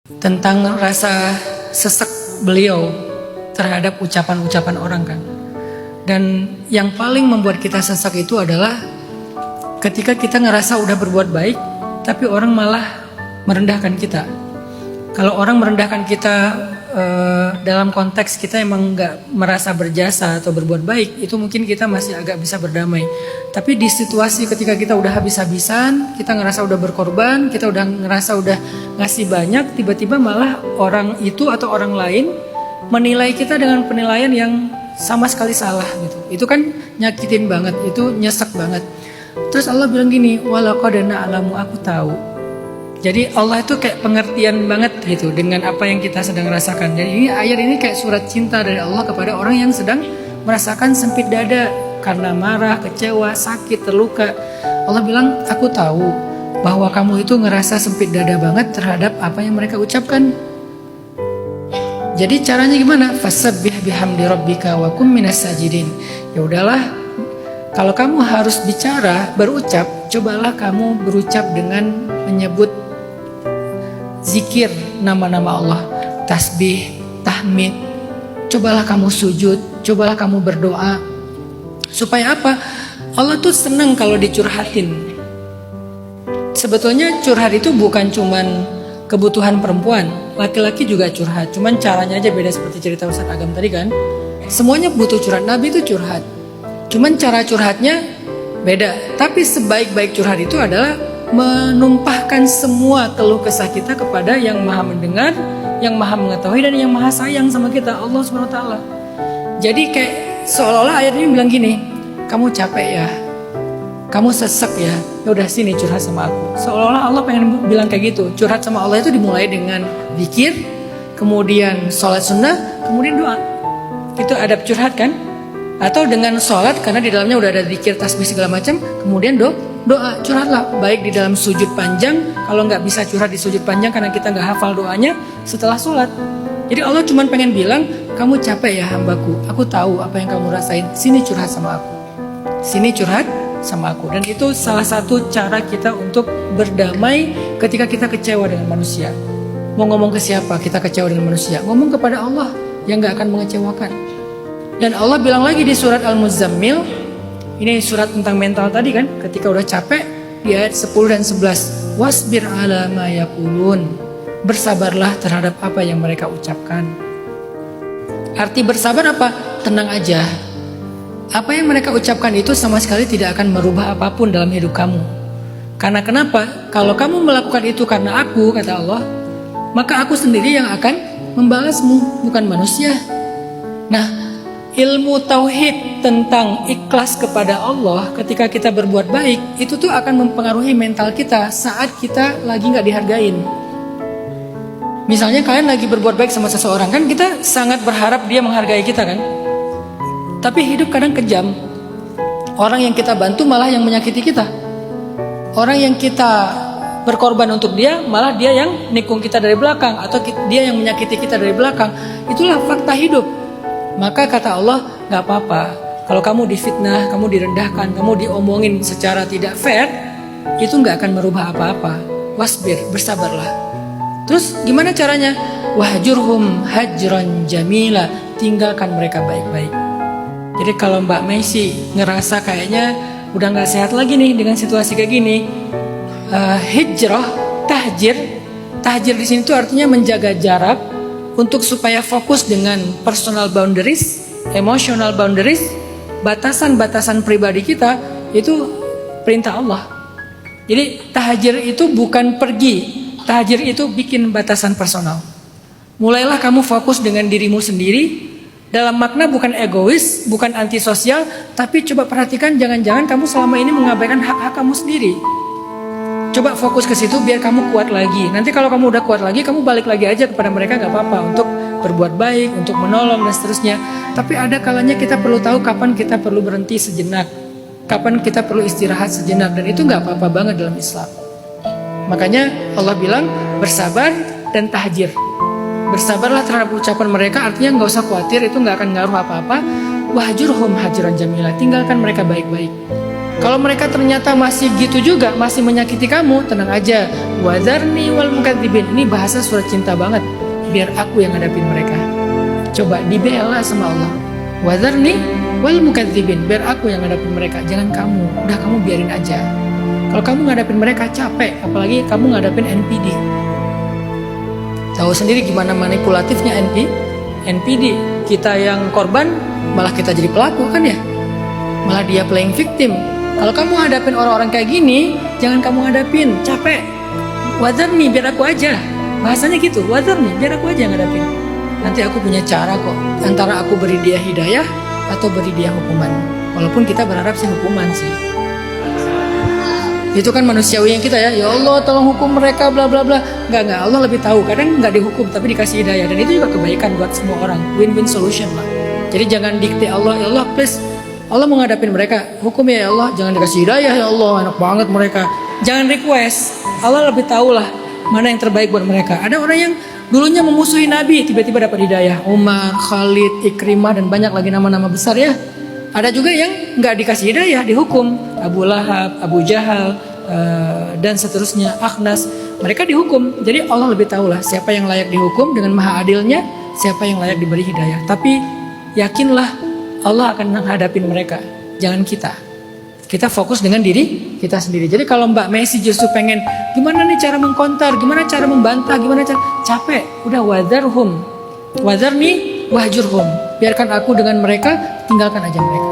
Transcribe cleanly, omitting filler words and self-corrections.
tentang rasa sesek beliau terhadap ucapan-ucapan orang kan. Dan yang paling membuat kita sesek itu adalah ketika kita ngerasa udah berbuat baik, tapi orang malah merendahkan kita. Kalau orang merendahkan kita dalam konteks kita emang nggak merasa berjasa atau berbuat baik, itu mungkin kita masih agak bisa berdamai. Tapi di situasi ketika kita udah habis-habisan, kita ngerasa udah berkorban, kita udah ngerasa udah ngasih banyak, tiba-tiba malah orang itu atau orang lain menilai kita dengan penilaian yang sama sekali salah gitu. Itu kan nyakitin banget, itu nyesek banget. Terus Allah bilang gini, walaqad na'lamu, aku tahu. Jadi Allah itu kayak pengertian banget gitu dengan apa yang kita sedang rasakan. Jadi ini ayat ini kayak surat cinta dari Allah kepada orang yang sedang merasakan sempit dada karena marah, kecewa, sakit, terluka. Allah bilang, aku tahu bahwa kamu itu ngerasa sempit dada banget terhadap apa yang mereka ucapkan. Jadi caranya gimana? Fasabbih bihamdi rabbika wa kum minas sajidin. Ya udahlah, kalau kamu harus bicara, berucap, cobalah kamu berucap dengan menyebut zikir nama-nama Allah, tasbih, tahmid. Cobalah kamu sujud, cobalah kamu berdoa. Supaya apa? Allah tuh senang kalau dicurhatin. Sebetulnya curhat itu bukan cuman kebutuhan perempuan, laki-laki juga curhat. Cuman caranya aja beda, seperti cerita Ustaz Agam tadi kan. Semuanya butuh curhat, Nabi itu curhat. Cuman cara curhatnya beda. Tapi sebaik-baik curhat itu adalah menumpahkan semua keluh kesah kita kepada yang maha mendengar, yang maha mengetahui, dan yang maha sayang sama kita, Allah SWT. Jadi kayak seolah-olah ayat ini bilang gini, kamu capek ya, kamu sesek ya, ya udah sini curhat sama aku. Seolah-olah Allah pengen bilang kayak gitu. Curhat sama Allah itu dimulai dengan zikir, kemudian sholat sunnah, kemudian doa. Itu adab curhat kan? Atau dengan sholat karena di dalamnya udah ada zikir, tasbih segala macam, kemudian doa, curhatlah baik di dalam sujud panjang. Kalau nggak bisa curhat di sujud panjang karena kita nggak hafal doanya, setelah sholat. Jadi Allah cuma pengen bilang, kamu capek ya hambaku, aku tahu apa yang kamu rasain, sini curhat sama aku, sini curhat sama aku. Dan itu salah satu cara kita untuk berdamai ketika kita kecewa dengan manusia. Mau ngomong ke siapa kita kecewa dengan manusia? Ngomong kepada Allah yang nggak akan mengecewakan. Dan Allah bilang lagi di surat Al-Muzammil, ini surat tentang mental tadi kan, ketika udah capek, di ayat 10 dan 11, wasbir ala ma yaqulun, bersabarlah terhadap apa yang mereka ucapkan. Arti bersabar apa? Tenang aja. Apa yang mereka ucapkan itu sama sekali tidak akan merubah apapun dalam hidup kamu. Karena kenapa? Kalau kamu melakukan itu karena aku, kata Allah, maka aku sendiri yang akan membalasmu, bukan manusia. Nah, ilmu tauhid tentang ikhlas kepada Allah ketika kita berbuat baik, itu tuh akan mempengaruhi mental kita saat kita lagi gak dihargain. Misalnya kalian lagi berbuat baik sama seseorang, kan kita sangat berharap dia menghargai kita kan. Tapi hidup kadang kejam. Orang yang kita bantu malah yang menyakiti kita. Orang yang kita berkorban untuk dia, malah dia yang nikung kita dari belakang, atau dia yang menyakiti kita dari belakang. Itulah fakta hidup. Maka kata Allah, gak apa-apa kalau kamu difitnah, kamu direndahkan, kamu diomongin secara tidak fair, itu gak akan merubah apa-apa. Wasbir, bersabarlah. Terus gimana caranya? Wahjurhum hajran jamila, tinggalkan mereka baik-baik. Jadi kalau Mbak Messi ngerasa kayaknya udah gak sehat lagi nih dengan situasi kayak gini, hijrah, tahjir di sini tuh artinya menjaga jarak, untuk supaya fokus dengan personal boundaries, emotional boundaries, batasan-batasan pribadi kita, itu perintah Allah. Jadi tahajir itu bukan pergi, tahajir itu bikin batasan personal. Mulailah kamu fokus dengan dirimu sendiri, dalam makna bukan egois, bukan antisosial, tapi coba perhatikan jangan-jangan kamu selama ini mengabaikan hak-hak kamu sendiri. Coba fokus ke situ biar kamu kuat lagi. Nanti kalau kamu udah kuat lagi, kamu balik lagi aja kepada mereka, gak apa-apa, untuk berbuat baik, untuk menolong dan seterusnya. Tapi ada kalanya kita perlu tahu kapan kita perlu berhenti sejenak, kapan kita perlu istirahat sejenak, dan itu gak apa-apa banget dalam Islam. Makanya Allah bilang bersabar dan tahjir. Bersabarlah terhadap ucapan mereka, artinya gak usah khawatir, itu gak akan ngaruh apa-apa. Wahjurhum hajran jamila, tinggalkan mereka baik-baik. Kalau mereka ternyata masih gitu juga, masih menyakiti kamu, tenang aja. Wadharni wal mukadzibin. Ini bahasa surat cinta banget. Biar aku yang ngadapin mereka. Coba dibela sama Allah. Wadharni wal mukadzibin. Biar aku yang ngadapin mereka. Jangan kamu. Udah kamu biarin aja. Kalau kamu ngadapin mereka capek. Apalagi kamu ngadapin NPD. Tahu sendiri gimana manipulatifnya NPD. Kita yang korban, malah kita jadi pelaku kan ya. Malah dia playing victim. Kalau kamu hadapin orang-orang kayak gini, jangan kamu hadapin, capek. Wadharni, biar aku aja. Bahasanya gitu, wadharni, biar aku aja yang hadapin. Nanti aku punya cara kok. Antara aku beri dia hidayah atau beri dia hukuman. Walaupun kita berharap sih hukuman sih. Itu kan manusiawi yang kita ya. Ya Allah, tolong hukum mereka, bla bla bla. Enggak. Allah lebih tahu. Kadang nggak dihukum, tapi dikasih hidayah. Dan itu juga kebaikan buat semua orang. Win-win solution lah. Jadi jangan dikte Allah, ya Allah please. Allah mau ngadapin mereka, hukum ya Allah, jangan dikasih hidayah ya Allah, enak banget mereka. Jangan request, Allah lebih tahu lah mana yang terbaik buat mereka. Ada orang yang dulunya memusuhi Nabi, tiba-tiba dapat hidayah. Umar, Khalid, Ikrimah, dan banyak lagi nama-nama besar ya. Ada juga yang nggak dikasih hidayah, dihukum. Abu Lahab, Abu Jahal, dan seterusnya, Akhnas. Mereka dihukum, jadi Allah lebih tahu lah siapa yang layak dihukum dengan maha adilnya, siapa yang layak diberi hidayah. Tapi yakinlah Allah akan menghadapin mereka, jangan kita. Kita fokus dengan diri kita sendiri. Jadi kalau Mbak Messi justru pengen gimana nih cara mengkonter, gimana cara membantah, gimana cara capek, udah wadharni wahjurhum. Biarkan aku dengan mereka, tinggalkan aja mereka.